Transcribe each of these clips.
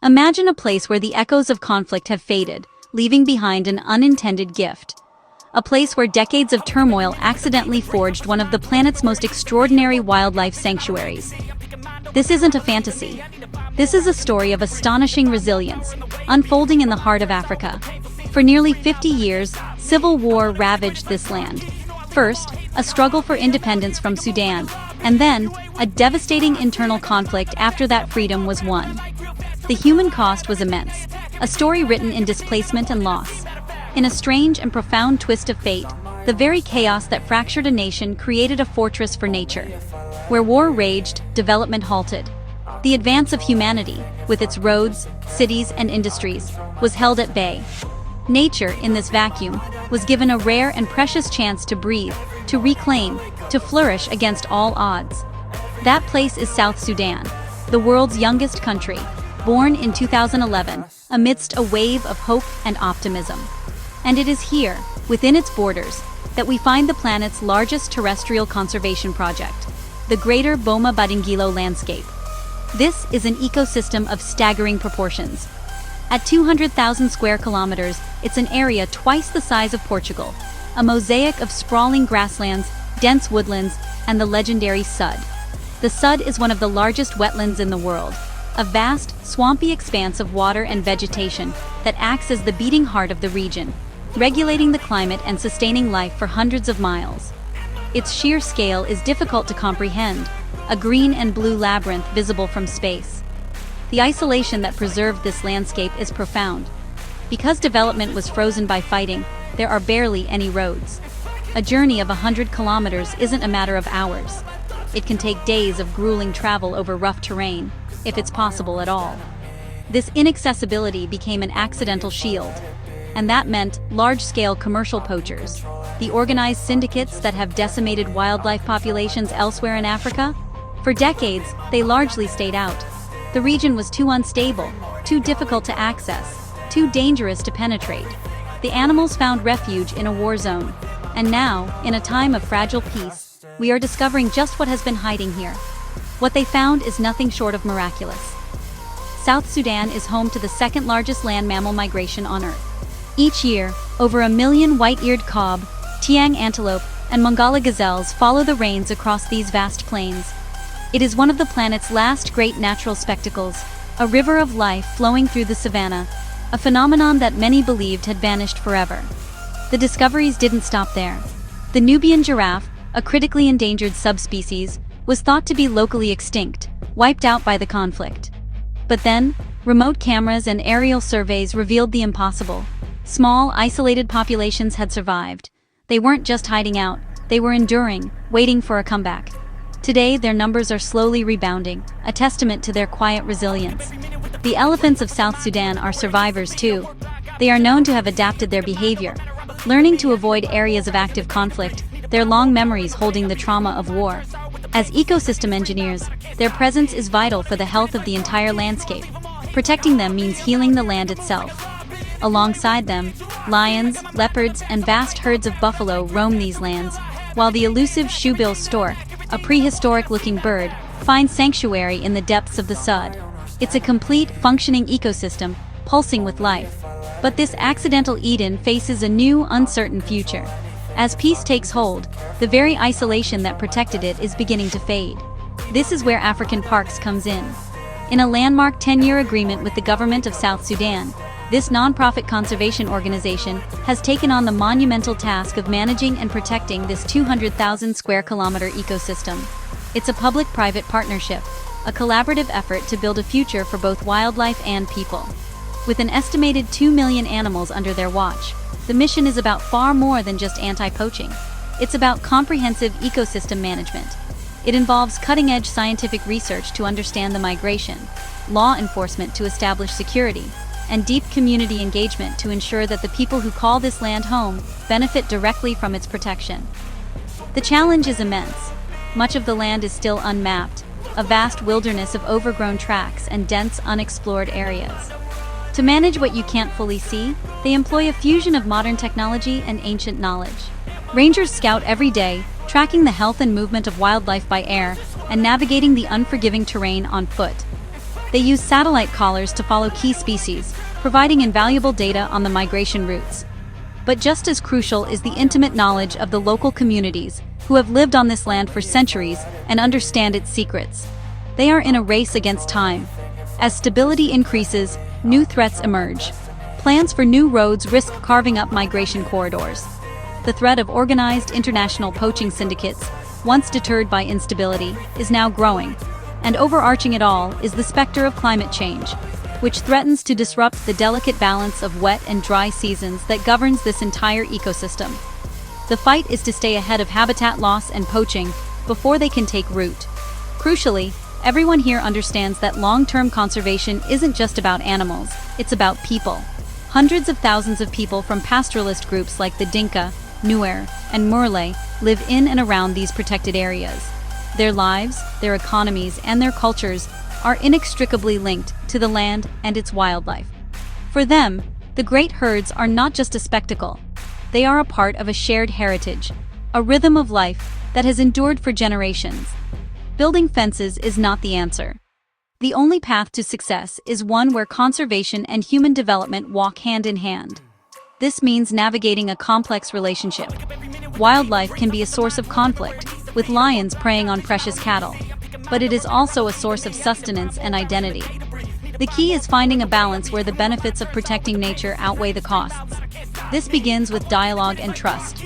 Imagine a place where the echoes of conflict have faded, leaving behind an unintended gift. A place where decades of turmoil accidentally forged one of the planet's most extraordinary wildlife sanctuaries. This isn't a fantasy. This is a story of astonishing resilience, unfolding in the heart of Africa. For nearly 50 years, civil war ravaged this land. First, a struggle for independence from Sudan, and then, a devastating internal conflict after that freedom was won. The human cost was immense, a story written in displacement and loss. In a strange and profound twist of fate, the very chaos that fractured a nation created a fortress for nature. Where war raged, development halted. The advance of humanity, with its roads, cities, and industries, was held at bay. Nature, in this vacuum, was given a rare and precious chance to breathe, to reclaim, to flourish against all odds. That place is South Sudan, the world's youngest country, born in 2011, amidst a wave of hope and optimism. And it is here, within its borders, that we find the planet's largest terrestrial conservation project, the Greater Boma landscape. This is an ecosystem of staggering proportions. At 200,000 square kilometers, it's an area twice the size of Portugal, a mosaic of sprawling grasslands, dense woodlands, and the legendary Sud. The Sud is one of the largest wetlands in the world, a vast, swampy expanse of water and vegetation that acts as the beating heart of the region, regulating the climate and sustaining life for hundreds of miles. Its sheer scale is difficult to comprehend, a green and blue labyrinth visible from space. The isolation that preserved this landscape is profound. Because development was frozen by fighting, there are barely any roads. A journey of 100 kilometers isn't a matter of hours. It can take days of grueling travel over rough terrain, if it's possible at all. This inaccessibility became an accidental shield, and that meant large-scale commercial poachers, the organized syndicates that have decimated wildlife populations elsewhere in Africa. For decades, they largely stayed out. The region was too unstable, too difficult to access, too dangerous to penetrate. The animals found refuge in a war zone, and now, in a time of fragile peace, we are discovering just what has been hiding here. What they found is nothing short of miraculous. South Sudan is home to the second largest land mammal migration on Earth. Each year, over 1 million white-eared kob, tiang antelope, and Mongala gazelles follow the rains across these vast plains. It is one of the planet's last great natural spectacles, a river of life flowing through the savanna, a phenomenon that many believed had vanished forever. The discoveries didn't stop there. The Nubian giraffe, a critically endangered subspecies, was thought to be locally extinct, wiped out by the conflict. But then, remote cameras and aerial surveys revealed the impossible. Small, isolated populations had survived. They weren't just hiding out, they were enduring, waiting for a comeback. Today, their numbers are slowly rebounding, a testament to their quiet resilience. The elephants of South Sudan are survivors too. They are known to have adapted their behavior, learning to avoid areas of active conflict, their long memories holding the trauma of war. As ecosystem engineers, their presence is vital for the health of the entire landscape. Protecting them means healing the land itself. Alongside them, lions, leopards, and vast herds of buffalo roam these lands, while the elusive shoebill stork, a prehistoric-looking bird, finds sanctuary in the depths of the Sud. It's a complete, functioning ecosystem, pulsing with life. But this accidental Eden faces a new, uncertain future. As peace takes hold, the very isolation that protected it is beginning to fade. This is where African Parks comes in. In a landmark 10-year agreement with the government of South Sudan, this non-profit conservation organization has taken on the monumental task of managing and protecting this 200,000 square kilometer ecosystem. It's a public-private partnership, a collaborative effort to build a future for both wildlife and people. With an estimated 2 million animals under their watch, the mission is about far more than just anti-poaching. It's about comprehensive ecosystem management. It involves cutting-edge scientific research to understand the migration, law enforcement to establish security, and deep community engagement to ensure that the people who call this land home benefit directly from its protection. The challenge is immense. Much of the land is still unmapped, a vast wilderness of overgrown tracts and dense, unexplored areas. To manage what you can't fully see, they employ a fusion of modern technology and ancient knowledge. Rangers scout every day, tracking the health and movement of wildlife by air and navigating the unforgiving terrain on foot. They use satellite collars to follow key species, providing invaluable data on the migration routes. But just as crucial is the intimate knowledge of the local communities who have lived on this land for centuries and understand its secrets. They are in a race against time. As stability increases, new threats emerge. Plans for new roads risk carving up migration corridors. The threat of organized international poaching syndicates, once deterred by instability, is now growing. And overarching it all is the specter of climate change, which threatens to disrupt the delicate balance of wet and dry seasons that governs this entire ecosystem. The fight is to stay ahead of habitat loss and poaching before they can take root. Crucially, everyone here understands that long-term conservation isn't just about animals, it's about people. Hundreds of thousands of people from pastoralist groups like the Dinka, Nuer, and Murle live in and around these protected areas. Their lives, their economies, and their cultures are inextricably linked to the land and its wildlife. For them, the great herds are not just a spectacle. They are a part of a shared heritage, a rhythm of life that has endured for generations. Building fences is not the answer. The only path to success is one where conservation and human development walk hand in hand. This means navigating a complex relationship. Wildlife can be a source of conflict, with lions preying on precious cattle. But it is also a source of sustenance and identity. The key is finding a balance where the benefits of protecting nature outweigh the costs. This begins with dialogue and trust.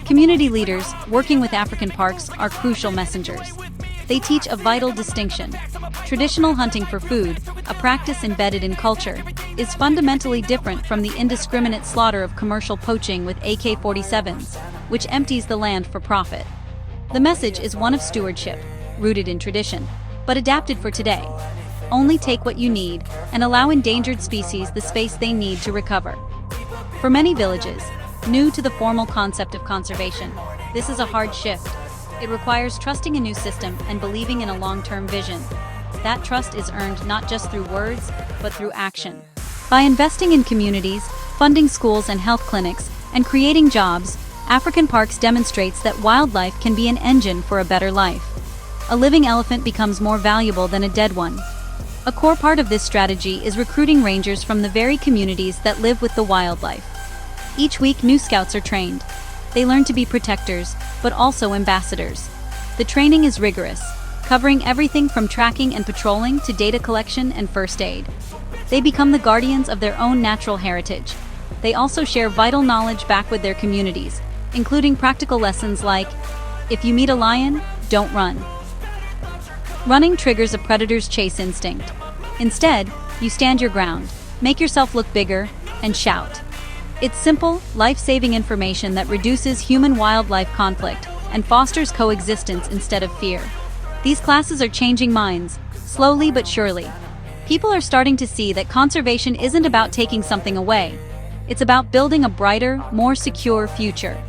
Community leaders, working with African parks, are crucial messengers. They teach a vital distinction. Traditional hunting for food, a practice embedded in culture, is fundamentally different from the indiscriminate slaughter of commercial poaching with AK-47s, which empties the land for profit. The message is one of stewardship, rooted in tradition, but adapted for today. Only take what you need and allow endangered species the space they need to recover. For many villages, new to the formal concept of conservation, this is a hard shift. It requires trusting a new system and believing in a long-term vision. That trust is earned not just through words, but through action. By investing in communities, funding schools and health clinics, and creating jobs, African Parks demonstrates that wildlife can be an engine for a better life. A living elephant becomes more valuable than a dead one. A core part of this strategy is recruiting rangers from the very communities that live with the wildlife. Each week, new scouts are trained. They learn to be protectors, but also ambassadors. The training is rigorous, covering everything from tracking and patrolling to data collection and first aid. They become the guardians of their own natural heritage. They also share vital knowledge back with their communities, including practical lessons like, if you meet a lion, don't run. Running triggers a predator's chase instinct. Instead, you stand your ground, make yourself look bigger, and shout. It's simple, life-saving information that reduces human-wildlife conflict and fosters coexistence instead of fear. These classes are changing minds, slowly but surely. People are starting to see that conservation isn't about taking something away. It's about building a brighter, more secure future.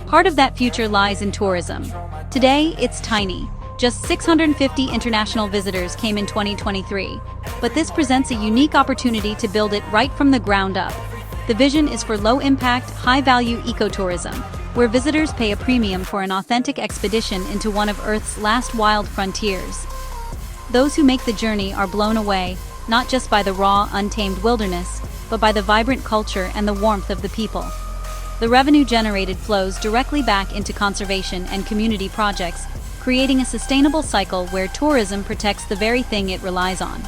Part of that future lies in tourism. Today, it's tiny. Just 650 international visitors came in 2023. But this presents a unique opportunity to build it right from the ground up. The vision is for low-impact, high-value ecotourism, where visitors pay a premium for an authentic expedition into one of Earth's last wild frontiers. Those who make the journey are blown away, not just by the raw, untamed wilderness, but by the vibrant culture and the warmth of the people. The revenue generated flows directly back into conservation and community projects, creating a sustainable cycle where tourism protects the very thing it relies on.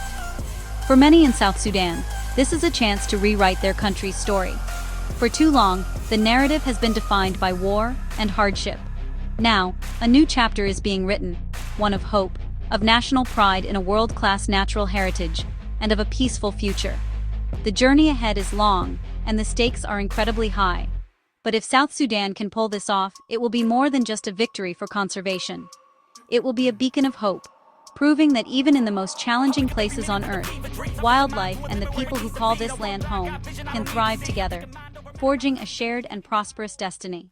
For many in South Sudan, this is a chance to rewrite their country's story. For too long, the narrative has been defined by war and hardship. Now, a new chapter is being written, one of hope, of national pride in a world-class natural heritage, and of a peaceful future. The journey ahead is long, and the stakes are incredibly high. But if South Sudan can pull this off, it will be more than just a victory for conservation. It will be a beacon of hope, proving that even in the most challenging places on Earth, wildlife and the people who call this land home can thrive together, forging a shared and prosperous destiny.